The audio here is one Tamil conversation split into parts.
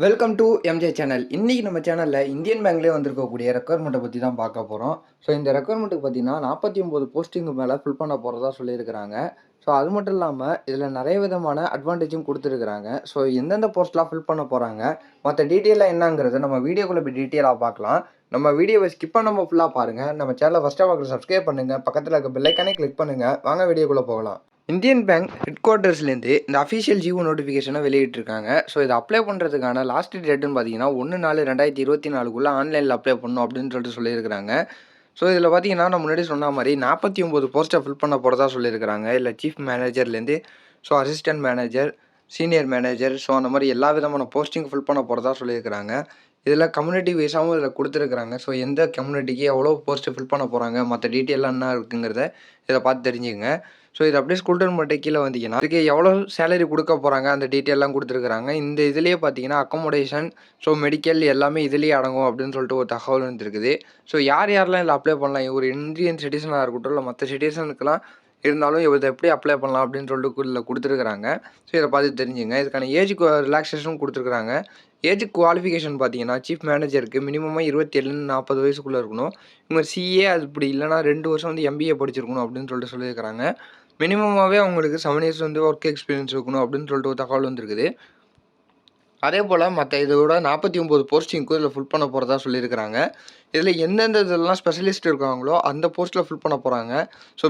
Welcome to MJ channel. இன்றைக்கி நம்ம சேனலில் இந்தியன் பேங்க்லேயே வந்திருக்கக்கூடிய ரெக்குவயர்மெண்ட்டை பற்றி தான் பார்க்க போகிறோம். ஸோ இந்த ரெக்குவயர்மெண்ட்டுக்கு பார்த்தீங்கன்னா 49 போஸ்டிங்கு மேலே ஃபில் பண்ண போகிறதா சொல்லியிருக்கிறாங்க. ஸோ அது மட்டும் இல்லாமல் இதில் நிறைய விதமான அட்வான்டேஜும் கொடுத்துருக்குறாங்க. ஸோ எந்தெந்த போஸ்ட்லாம் ஃபில் பண்ண போகிறாங்க, மற்ற டீட்டெயிலாக என்னங்கிறத நம்ம வீடியோக்குள்ளே போய் டீட்டெயிலாக பார்க்கலாம். நம்ம வீடியோவை ஸ்கிப் பண்ணாமல் ஃபுல்லாக பாருங்கள். நம்ம சேனலை ஃபஸ்ட்டாக பார்க்குற சப்ஸ்கிரைப் பண்ணுங்கள், பக்கத்தில் இருக்க பெல்லைக்கானே கிளிக் பண்ணுங்கள். வாங்க வீடியோக்குள்ளே போகலாம். இந்தியன் பேங்க் ஹெட் குவார்ட்டர்ஸ்லேருந்து இந்த அஃபிஷியல் ஜிஓ நோட்டிஃபிகேஷனை வெளியிட்டிருக்காங்க. ஸோ இதை அப்ளை பண்ணுறதுக்கான லாஸ்ட் டேட்டுன்னு பார்த்தீங்கன்னா 1/4/2024 ஆன்லைனில் அப்ளை பண்ணணும் அப்படின்னு சொல்லியிருக்கிறாங்க. ஸோ இதில் பார்த்தீங்கன்னா நான் முன்னாடி சொன்ன மாதிரி 49 போஸ்ட்டை ஃபில் பண்ண போகிறதா சொல்லியிருக்கிறாங்க. இல்லை சீஃப் மேனேஜர்லேருந்து அசிஸ்டன்ட் மேனேஜர், சீனியர் மேனேஜர், அந்த மாதிரி எல்லா விதமான போஸ்டிங் ஃபில் பண்ண போகிறதா சொல்லியிருக்கிறாங்க. இதில் கம்யூனிட்டி வைஸாகவும் இதில் கொடுத்துருக்குறாங்க. ஸோ எந்த கம்யூனிட்டிக்கு எவ்வளோ போஸ்ட்டு ஃபில் பண்ண போகிறாங்க, மற்ற டீட்டெயிலாம் என்ன இருக்குங்கிறத இதை பார்த்து தெரிஞ்சுங்க. ஸோ இது அப்படியே ஸ்கூல்டன் மட்டும் கீழே வந்தீங்கன்னா அதுக்கு எவ்வளோ சேலரி கொடுக்க போகிறாங்க அந்த டீட்டெயிலாம் கொடுத்துருக்குறாங்க. இந்த இதுலேயே பார்த்தீங்கன்னா அக்கமோடேஷன், மெடிக்கல் எல்லாமே இதுலேயே அடங்கும் அப்படின்னு சொல்லிட்டு ஒரு தகவல் வந்துருக்குது. ஸோ யாரெல்லாம் இதில் அப்ளை பண்ணலாம், ஒரு இந்தியன் சிட்டிசனாக இருக்கட்டும் இல்லை மற்ற சிட்டிசனுக்கெல்லாம் இருந்தாலும் இதை எப்படி அப்ளை பண்ணலாம் அப்படின்னு சொல்லிட்டு இதில் கொடுத்துருக்குறாங்க. ஸோ இதை பார்த்து தெரிஞ்சுங்க. இதுக்கான ஏஜ் ரிலாக்ஸேஷனும் கொடுத்துருக்குறாங்க. ஏஜ் குவாலிஃபிகேஷன் பார்த்தீங்கன்னா சீஃப் மேனேஜருக்கு மினிமமாக 27 40 வயசுக்குள்ளே இருக்கணும். இவங்க சிஏ அது இப்படி இல்லைனா 2 வருஷம் எம்பிஏ படிச்சிருக்கணும் அப்படின்னு சொல்லியிருக்கிறாங்க. மினிமமாகவே அவங்களுக்கு 7 இயர்ஸ் ஒர்க் எக்ஸ்பீரியன்ஸ் இருக்கணும் அப்படின்னு சொல்லிட்டு ஒரு தகவல் வந்துருக்குது. அதே போல் மற்ற இதோட 49 போஸ்டிங்க்கும் இதில் ஃபில் பண்ண போகிறதா சொல்லியிருக்கிறாங்க. இதில் எந்தெந்த இதெல்லாம் ஸ்பெஷலிஸ்ட் இருக்காங்களோ அந்த போஸ்ட்டில் ஃபில் பண்ண போகிறாங்க.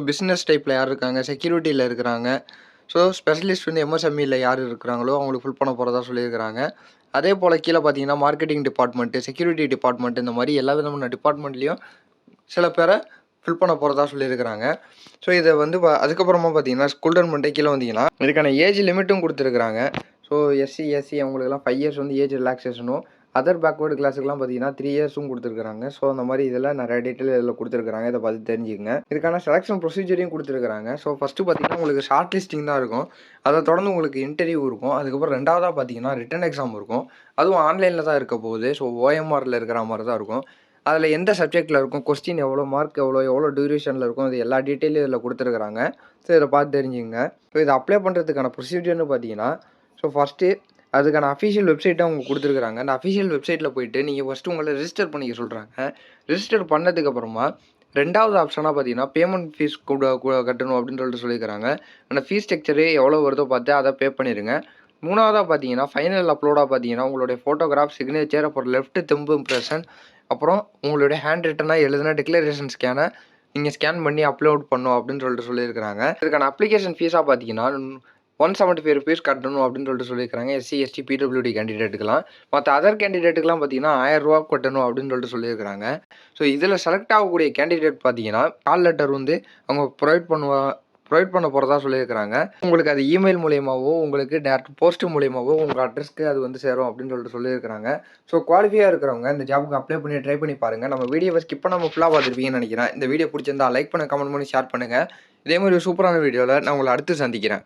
பிஸ்னஸ் டைப்பில் யார் இருக்காங்க, செக்யூரிட்டியில் இருக்கிறாங்க, ஸ்பெஷலிஸ்ட் எம்எஸ்எம்இயில் யார் இருக்கிறாங்களோ அவங்களுக்கு ஃபில் பண்ண போகிறதா சொல்லியிருக்கிறாங்க. அதே போல் கீழே பார்த்தீங்கன்னா மார்க்கெட்டிங் டிபார்ட்மெண்ட்டு, செக்யூரிட்டி டிபார்ட்மெண்ட், இந்த மாதிரி எல்லா விதமான டிபார்ட்மெண்ட்லேயும் சில பேரை ஃபில் பண்ண போகிறதா சொல்லியிருக்கிறாங்க. இதை அதுக்கப்புறமா பார்த்தீங்கன்னா ஸ்கூல்டன் மட்டும் கீழே வந்தீங்கன்னா இதுக்கான ஏஜ் லிமிட்டும் கொடுத்துருக்குறாங்க. எஸ்சி அவங்களுக்குலாம் 5 இயர்ஸ் ஏஜ் ரிலாக்ஸேஷனும், அதர் பேக்வேர்டு கிளாஸுக்குலாம் பார்த்தீங்கன்னா 3 இயர்ஸும் கொடுத்துருக்குறாங்க. அந்த மாதிரி இதெல்லாம் நிறைய டீட்டெயில் இதில் கொடுத்துருக்குறாங்க. இதை பார்த்து தெரிஞ்சுக்கங்க. இதுக்கான செலெக்ஷன் ப்ரொசீஜரையும் கொடுத்துருக்குறாங்க. ஃபஸ்ட்டு பார்த்தீங்கன்னா உங்களுக்கு ஷார்ட் லிஸ்டிங் தான் இருக்கும். அதை தொடர்ந்து உங்களுக்கு இன்டர்வியூ இருக்கும். அதுக்கப்புறம் ரெண்டாவதாக பார்த்தீங்கன்னா ரிட்டன் எக்ஸாம் இருக்கும். அதுவும் ஆன்லைனில் தான் இருக்க போகுது. ஓஎம்ஆரில் இருக்கிற மாதிரி தான் இருக்கும். அதில் எந்த சப்ஜெக்டில் இருக்கும், கொஸ்டின் எவ்வளோ, மார்க் எவ்வளோ டியூரேஷனில் இருக்கும், இது எல்லா டீட்டெயிலும் இதில் கொடுத்துருக்குறாங்க. இதை பார்த்து தெரிஞ்சுங்க. இதை அப்ளை பண்ணுறதுக்கான ப்ரொசீஜர்னு பார்த்தீங்கன்னா ஃபஸ்ட்டு அதுக்கான அஃபிஷியல் வெப்சைட்டை அவங்க கொடுத்துருக்குறாங்க. அந்த அஃபிஷியல் வெப்சைட்டில் போய்ட்டு நீங்கள் ஃபஸ்ட்டு உங்களை ரிஜிஸ்டர் பண்ணிக்க சொல்கிறாங்க. ரிஜிஸ்டர் பண்ணதுக்கப்புறமா ரெண்டாவது ஆப்ஷனாக பார்த்தீங்கன்னா பேமெண்ட் ஃபீஸ் கட்டணும் அப்படின்னு சொல்லியிருக்கிறாங்க. அந்த ஃபீஸ் ஸ்ட்ரக்சரு எவ்வளோ வருதோ பார்த்து அதை பே பண்ணிடுங்க. மூணாவதாக பார்த்தீங்கன்னா ஃபைனல் அப்லோடாக பார்த்தீங்கன்னா உங்களுடைய ஃபோட்டோகிராஃப், சிக்னேச்சர், அப்புறம் லெஃப்ட் தெம்பு இம்ப்ரெஷன், அப்புறம் உங்களுடைய ஹேண்ட் ரிட்டனாக எழுதின டிக்ளரேஷன் ஸ்கேனை நீங்கள் ஸ்கேன் பண்ணி அப்லோட் பண்ணணும் அப்படின்னு சொல்லியிருக்கிறாங்க. இதுக்கான அப்ளிகேஷன் ஃபீஸாக பார்த்தீங்கன்னா 175 ருபீஸ் கட்டணும் அப்படின்னு சொல்லியிருக்காங்க. எஸ்சி, எஸ்டி, பிடபிள்யூடி கேண்டிடேட்டுக்கெலாம். மற்ற அதர் கேண்டிடேட்டுக்கெலாம் பார்த்தீங்கன்னா 1000 ரூபா கட்டணும் அப்படின்னு சொல்லியிருக்கிறாங்க. இதில் செலக்ட் ஆகக்கூடிய கேண்டிடேட் பார்த்தீங்கன்னா கால் லெட்டர் அவங்க ப்ரொவைட் பண்ண போகிறதா சொல்லியிருக்கிறாங்க. உங்களுக்கு அது இமெயில் மூலியமாகவோ உங்களுக்கு டேரக்ட் போஸ்ட் மூலியமாகவோ உங்கள் அட்ரஸ்க்கு அது சேரும் அப்படின்னு சொல்லியிருக்கிறாங்க. குவாலிஃபையாக இருக்கிறவங்க இந்த ஜாபுக்கு அப்ளை பண்ணி ட்ரை பண்ணி பாருங்கள். நம்ம வீடியோவை ஸ்கிப் பண்ணாமல் ஃபுல்லாக பார்த்துருப்பீங்கன்னு நினைக்கிறேன். இந்த வீடியோ பிடிச்சிருந்தா லைக் பண்ண, கமெண்ட் பண்ணி ஷேர் பண்ணுங்கள். இதே மாதிரி ஒரு சூப்பரான வீடியோவில் நான் உங்களை அடுத்து சந்திக்கிறேன்.